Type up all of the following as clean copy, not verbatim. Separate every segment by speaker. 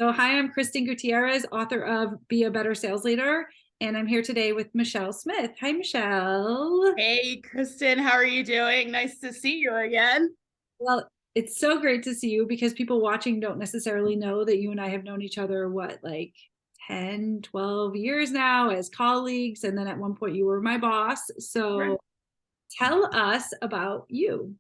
Speaker 1: So, hi, I'm Kristen Gutierrez, author of Be a Better Sales Leader, and I'm here today with Michele Smith. Hi, Michele.
Speaker 2: Hey, Kristen, how are you doing? Nice to see you again.
Speaker 1: Well, it's so great to see you because people watching don't necessarily know that you and I have known each other, like 10, 12 years now as colleagues. And then at one point you were my boss.
Speaker 2: Right.
Speaker 1: So, tell us about you.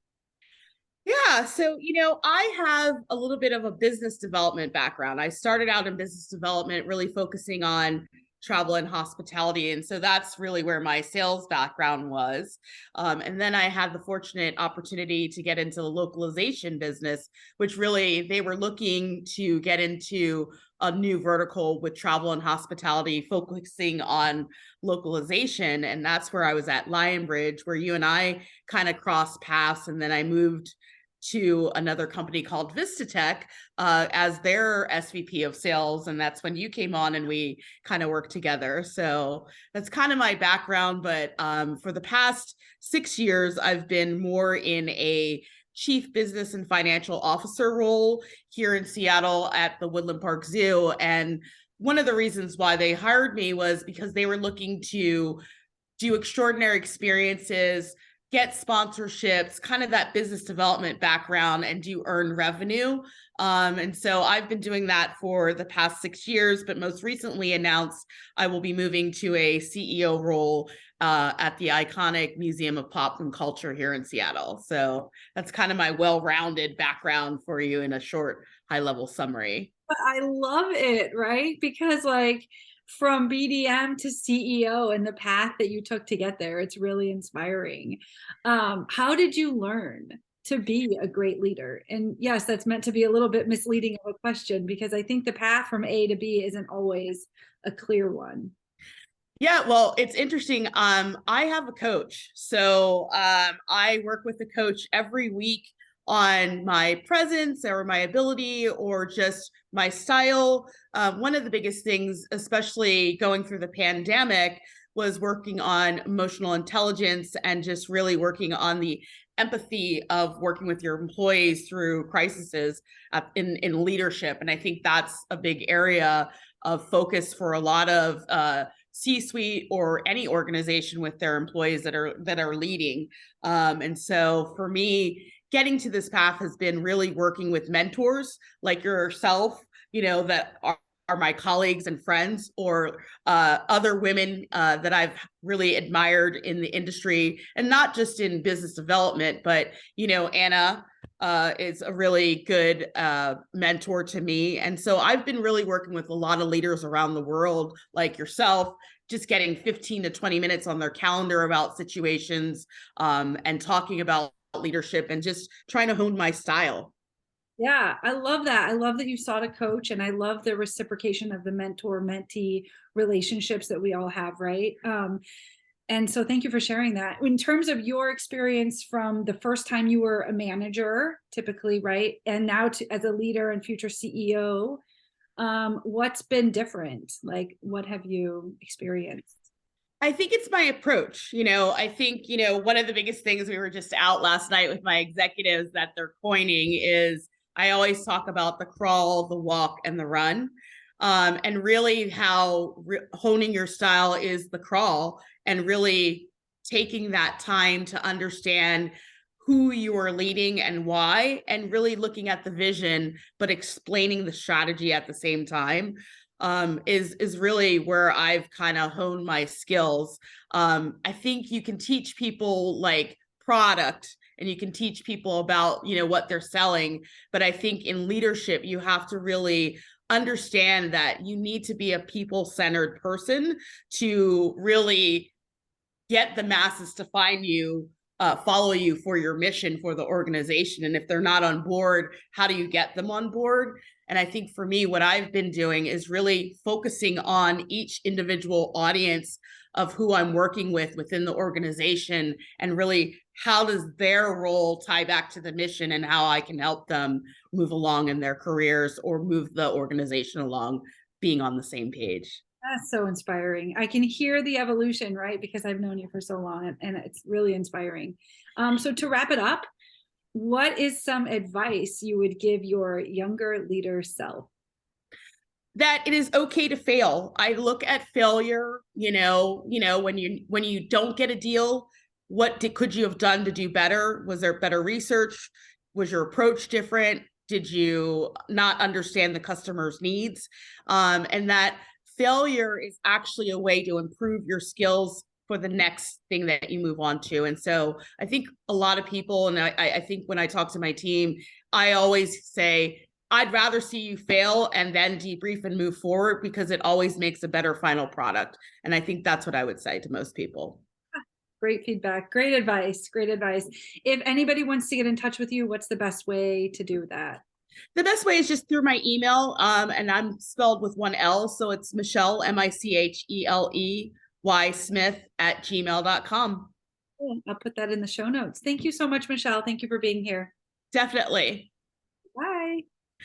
Speaker 2: Yeah, so I have a little bit of a business development background. I started out in business development, really focusing on travel and hospitality. And so that's really where my sales background was. And then I had the fortunate opportunity to get into the localization business, which really they were looking to get into a new vertical with travel and hospitality, focusing on localization. And that's where I was at Lionbridge, where you and I kind of crossed paths. And then I moved to another company called Vistatech as their SVP of sales. And that's when you came on and we kind of worked together. So that's kind of my background. But for the past 6 years, I've been more in a chief business and financial officer role here in Seattle at the Woodland Park Zoo. And one of the reasons why they hired me was because they were looking to do extraordinary experiences, get sponsorships, kind of that business development background, and do earn revenue. And so I've been doing that for the past 6 years, but most recently announced I will be moving to a CEO role at the iconic Museum of Pop and Culture here in Seattle. So that's kind of my well-rounded background for you in a short, high-level summary.
Speaker 1: But I love it, right? Because from BDM to CEO and the path that you took to get there, it's really inspiring. How did you learn to be a great leader? And yes, that's meant to be a little bit misleading of a question because I think the path from A to B isn't always a clear one.
Speaker 2: Yeah, well, it's interesting. I have a coach. So I work with a coach every week on my presence or my ability or just my style. One of the biggest things, especially going through the pandemic, was working on emotional intelligence and just really working on the empathy of working with your employees through crises in leadership. And I think that's a big area of focus for a lot of C-suite or any organization with their employees that are leading. And so for me, getting to this path has been really working with mentors like yourself, that are my colleagues and friends, or other women that I've really admired in the industry, and not just in business development, but Anna is a really good mentor to me. And so I've been really working with a lot of leaders around the world, like yourself, just getting 15 to 20 minutes on their calendar about situations and talking about leadership and just trying to hone my style.
Speaker 1: Yeah, I love that. I love that you sought a coach, and I love the reciprocation of the mentor-mentee relationships that we all have, right? And so thank you for sharing that. In terms of your experience from the first time you were a manager, typically, right? And now as a leader and future CEO, what's been different? Like, what have you experienced?
Speaker 2: I think it's my approach. I think, one of the biggest things, we were just out last night with my executives that they're coining is, I always talk about the crawl, the walk, and the run. And really how honing your style is the crawl, and really taking that time to understand who you are leading and why, and really looking at the vision, but explaining the strategy at the same time. Is really where I've kind of honed my skills. I think you can teach people like product, and you can teach people about what they're selling, but I think in leadership you have to really understand that you need to be a people-centered person to really get the masses to find you, follow you for your mission for the organization. And if they're not on board, how do you get them on board? And I think for me, what I've been doing is really focusing on each individual audience of who I'm working with within the organization, and really how does their role tie back to the mission, and how I can help them move along in their careers or move the organization along, being on the same page.
Speaker 1: That's so inspiring. I can hear the evolution, right? Because I've known you for so long, and it's really inspiring. So to wrap it up, what is some advice you would give your younger leader self?
Speaker 2: that it is okay to fail. I look at failure, when you don't get a deal, could you have done to do better? Was there better research? Was your approach different? Did you not understand the customer's needs? And that failure is actually a way to improve your skills for the next thing that you move on to. And so I think a lot of people, and I think when I talk to my team, I always say, I'd rather see you fail and then debrief and move forward, because it always makes a better final product. And I think that's what I would say to most people.
Speaker 1: Great feedback. Great advice. Great advice. If anybody wants to get in touch with you, what's the best way to do that?
Speaker 2: The best way is just through my email. And I'm spelled with one L. So it's Michele, Micheley, Smith @gmail.com.
Speaker 1: I'll put that in the show notes. Thank you so much, Michele. Thank you for being here.
Speaker 2: Definitely.
Speaker 1: Bye.